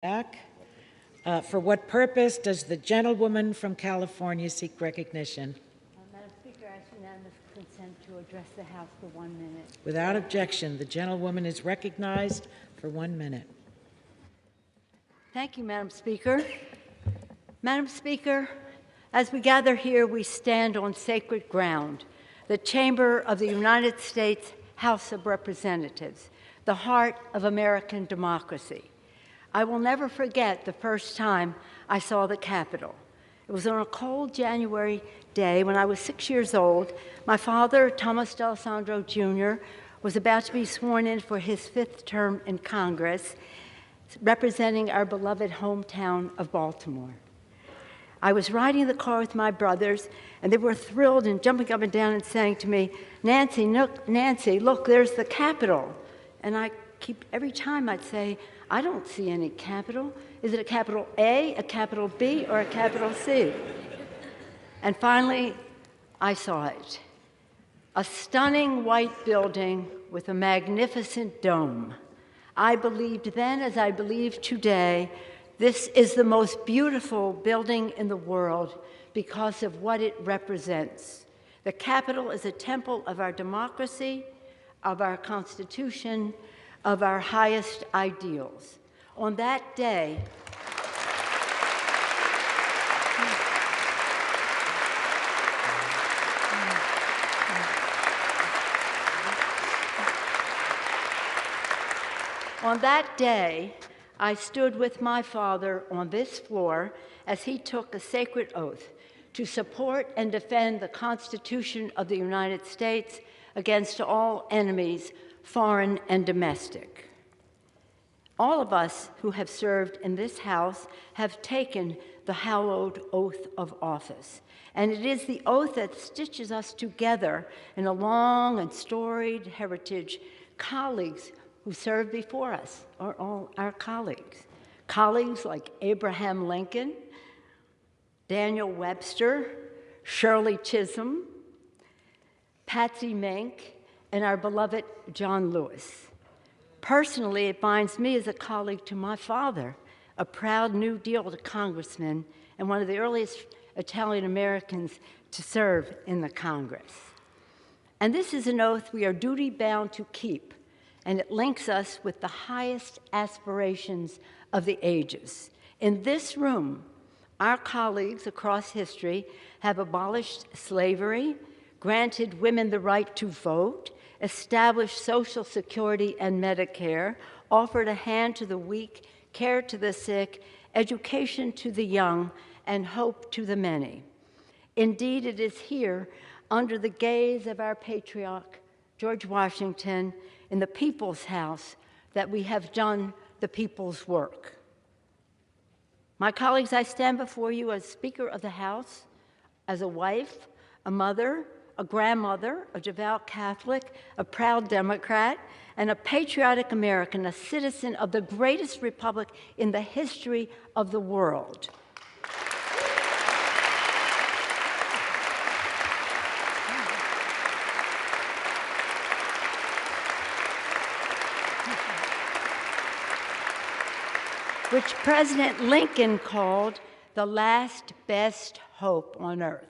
Back. For what purpose does the gentlewoman from California seek recognition? Madam Speaker, I ask unanimous consent to address the House for 1 minute. Without objection, the gentlewoman is recognized for 1 minute. Thank you, Madam Speaker. Madam Speaker, as we gather here, we stand on sacred ground, the chamber of the United States House of Representatives, the heart of American democracy. I will never forget the first time I saw the Capitol. It was on a cold January day when I was 6 years old. My father, Thomas D'Alessandro Jr., was about to be sworn in for his 5th term in Congress, representing our beloved hometown of Baltimore. I was riding the car with my brothers, and they were thrilled and jumping up and down and saying to me, Nancy, look, there's the Capitol. And every time I'd say, I don't see any capital. Is it a capital A, a capital B, or a capital C? And finally, I saw it. A stunning white building with a magnificent dome. I believed then, as I believe today, this is the most beautiful building in the world because of what it represents. The Capitol is a temple of our democracy, of our Constitution, of our highest ideals. On that day, I stood with my father on this floor as he took a sacred oath to support and defend the Constitution of the United States against all enemies, foreign and domestic. All of us who have served in this House have taken the hallowed oath of office, and it is the oath that stitches us together in a long and storied heritage. Colleagues who served before us are all our colleagues. Colleagues like Abraham Lincoln, Daniel Webster, Shirley Chisholm, Patsy Mink, and our beloved John Lewis. Personally, it binds me as a colleague to my father, a proud New Deal congressman and one of the earliest Italian Americans to serve in the Congress. And this is an oath we are duty-bound to keep, and it links us with the highest aspirations of the ages. In this room, our colleagues across history have abolished slavery, granted women the right to vote, established Social Security and Medicare, offered a hand to the weak, care to the sick, education to the young, and hope to the many. Indeed, it is here, under the gaze of our patriarch, George Washington, in the People's House, that we have done the people's work. My colleagues, I stand before you as Speaker of the House, as a wife, a mother, a grandmother, a devout Catholic, a proud Democrat, and a patriotic American, a citizen of the greatest republic in the history of the world. Which President Lincoln called the last best hope on earth.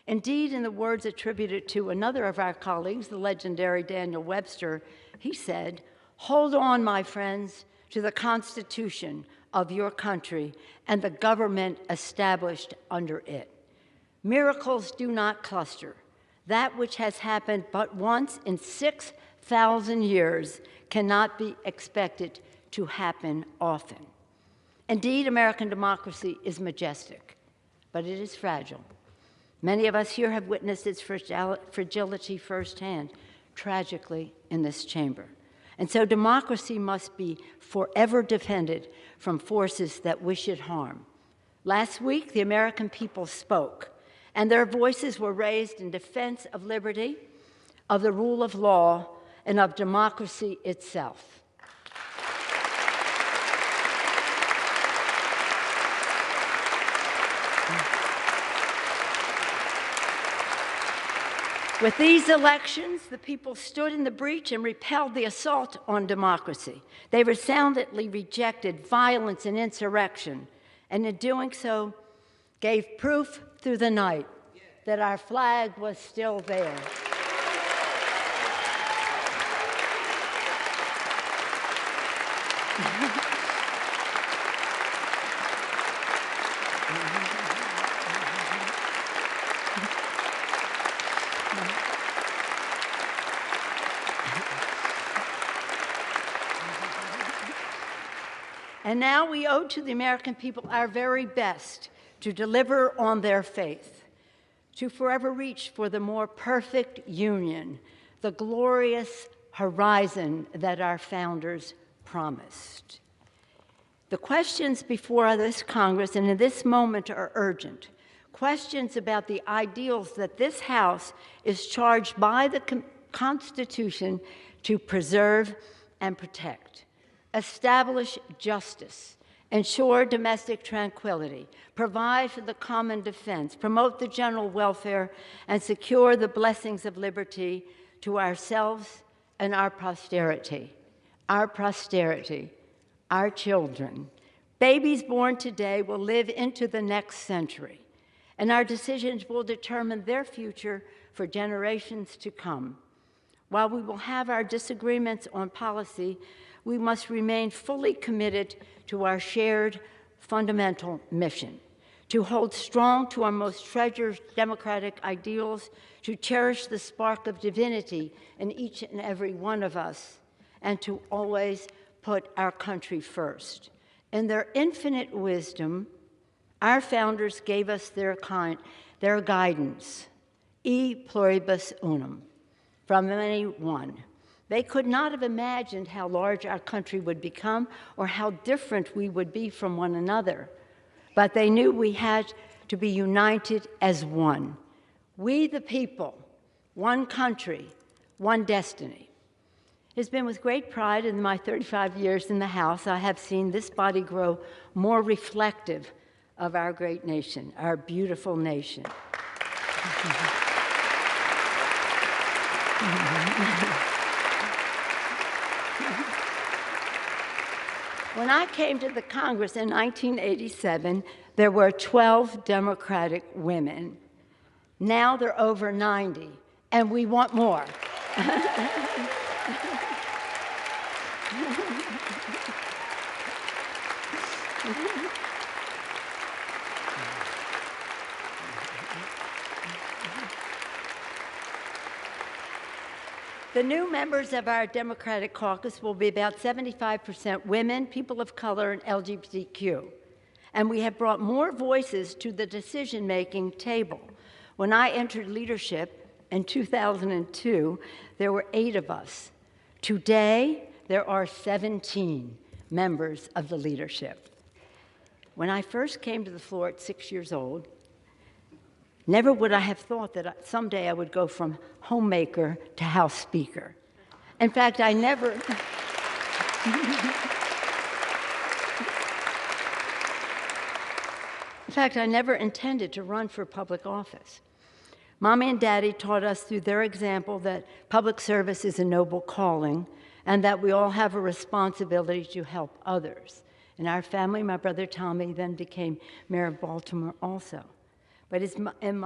Indeed, in the words attributed to another of our colleagues, the legendary Daniel Webster, he said, "Hold on, my friends, to the Constitution of your country and the government established under it. Miracles do not cluster. That which has happened but once in 6,000 years cannot be expected to happen often." Indeed, American democracy is majestic, but it is fragile. Many of us here have witnessed its fragility firsthand, tragically, in this chamber. And so democracy must be forever defended from forces that wish it harm. Last week, the American people spoke, and their voices were raised in defense of liberty, of the rule of law, and of democracy itself. With these elections, the people stood in the breach and repelled the assault on democracy. They resoundingly rejected violence and insurrection, and in doing so, gave proof through the night that our flag was still there. And now we owe to the American people our very best to deliver on their faith, to forever reach for the more perfect union, the glorious horizon that our founders promised. The questions before this Congress and in this moment are urgent. Questions about the ideals that this House is charged by the Constitution to preserve and protect. Establish justice, ensure domestic tranquility, provide for the common defense, promote the general welfare, and secure the blessings of liberty to ourselves and our posterity. Our posterity, our children. Babies born today will live into the next century, and our decisions will determine their future for generations to come. While we will have our disagreements on policy, we must remain fully committed to our shared fundamental mission, to hold strong to our most treasured democratic ideals, to cherish the spark of divinity in each and every one of us, and to always put our country first. In their infinite wisdom, our founders gave us their guidance, e pluribus unum, from many one. They could not have imagined how large our country would become or how different we would be from one another. But they knew we had to be united as one. We the people, one country, one destiny. It has been with great pride in my 35 years in the House I have seen this body grow more reflective of our great nation, our beautiful nation. When I came to the Congress in 1987, there were 12 Democratic women. Now there are over 90, and we want more. The new members of our Democratic caucus will be about 75% women, people of color, and LGBTQ. And we have brought more voices to the decision-making table. When I entered leadership in 2002, there were 8 of us. Today, there are 17 members of the leadership. When I first came to the floor at 6 years old, never would I have thought that someday I would go from homemaker to House Speaker. In fact, I never... In fact, I never intended to run for public office. Mommy and Daddy taught us through their example that public service is a noble calling and that we all have a responsibility to help others. In our family, my brother Tommy then became mayor of Baltimore also. But it's been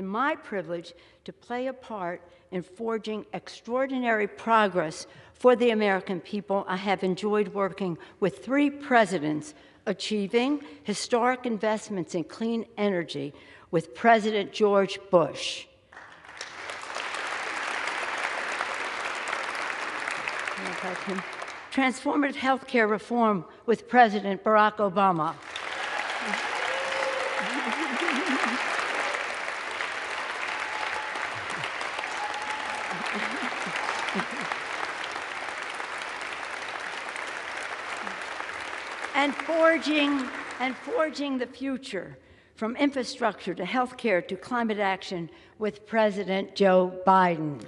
my privilege to play a part in forging extraordinary progress for the American people. I have enjoyed working with 3 presidents, achieving historic investments in clean energy with President George Bush. Transformative health care reform with President Barack Obama. And forging the future, from infrastructure to healthcare to climate action with President Joe Biden.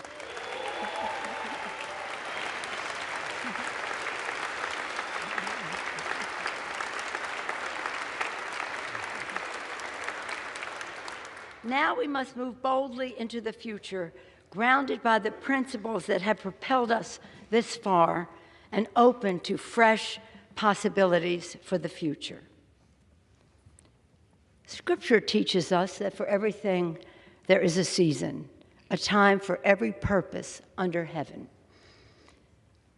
Now we must move boldly into the future grounded by the principles that have propelled us this far and open to fresh possibilities for the future. Scripture teaches us that for everything there is a season, a time for every purpose under heaven.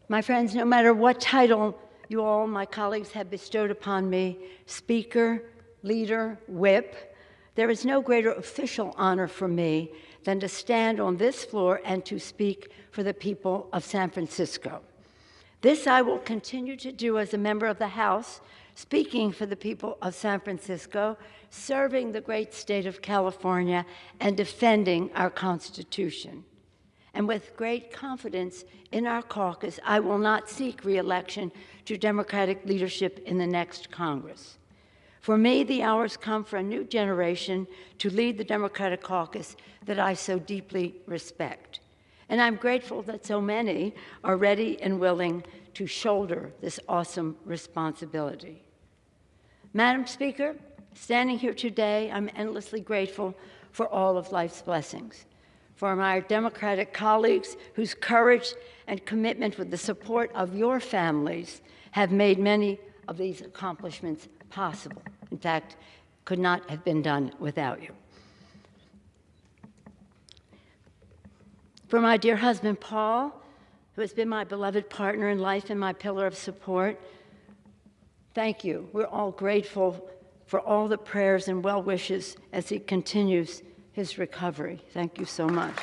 My friends, no matter what title you all, my colleagues, have bestowed upon me, speaker, leader, whip, there is no greater official honor for me than to stand on this floor and to speak for the people of San Francisco. This I will continue to do as a member of the House, speaking for the people of San Francisco, serving the great state of California, and defending our Constitution. And with great confidence in our caucus, I will not seek re-election to Democratic leadership in the next Congress. For me, the hour's come for a new generation to lead the Democratic caucus that I so deeply respect. And I'm grateful that so many are ready and willing to shoulder this awesome responsibility. Madam Speaker, standing here today, I'm endlessly grateful for all of life's blessings. For my Democratic colleagues whose courage and commitment with the support of your families have made many of these accomplishments possible. In fact, could not have been done without you. For my dear husband, Paul, who has been my beloved partner in life and my pillar of support, thank you. We're all grateful for all the prayers and well wishes as he continues his recovery. Thank you so much.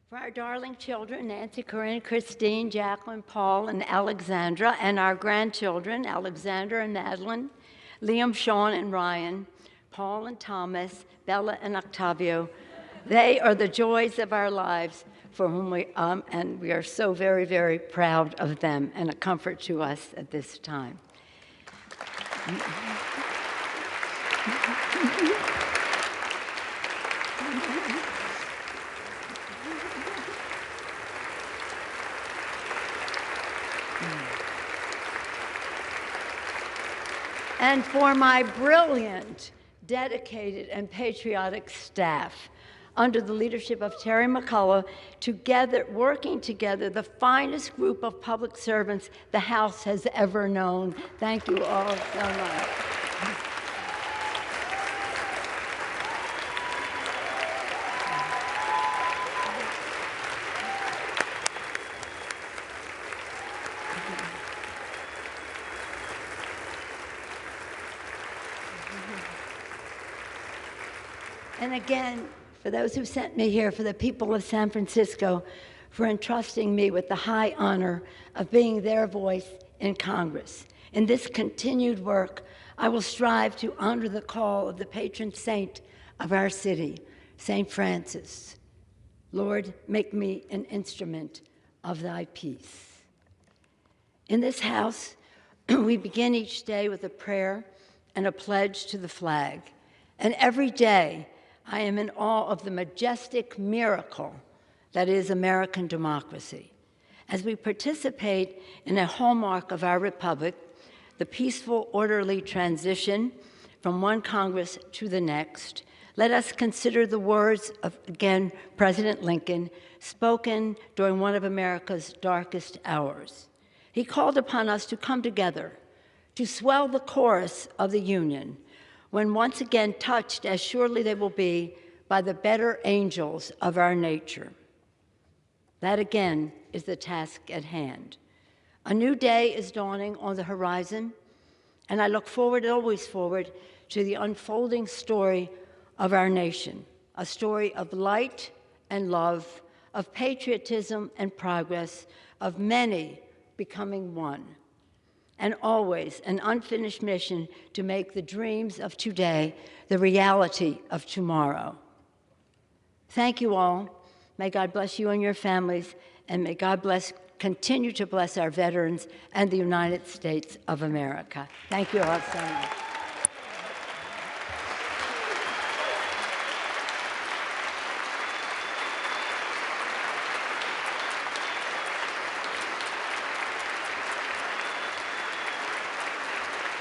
For our darling children, Nancy, Corinne, Christine, Jacqueline, Paul, and Alexandra, and our grandchildren, Alexander and Madeline, Liam, Sean, and Ryan, Paul and Thomas, Bella and Octavio, they are the joys of our lives for whom and we are so very, very proud of them and a comfort to us at this time. And for my brilliant, dedicated, and patriotic staff, under the leadership of Terry McCullough, working together, the finest group of public servants the House has ever known. Thank you all so much. And again, for those who sent me here, for the people of San Francisco, for entrusting me with the high honor of being their voice in Congress. In this continued work, I will strive to honor the call of the patron saint of our city, St. Francis. Lord, make me an instrument of thy peace. In this house, we begin each day with a prayer and a pledge to the flag. And every day, I am in awe of the majestic miracle that is American democracy. As we participate in a hallmark of our republic, the peaceful, orderly transition from one Congress to the next, let us consider the words of, again, President Lincoln, spoken during one of America's darkest hours. He called upon us to come together, to swell the chorus of the Union, when once again touched, as surely they will be, by the better angels of our nature. That again is the task at hand. A new day is dawning on the horizon, and I look forward, always forward, to the unfolding story of our nation, a story of light and love, of patriotism and progress, of many becoming one, and always an unfinished mission to make the dreams of today the reality of tomorrow. Thank you all. May God bless you and your families, and may God continue to bless our veterans and the United States of America. Thank you all so much.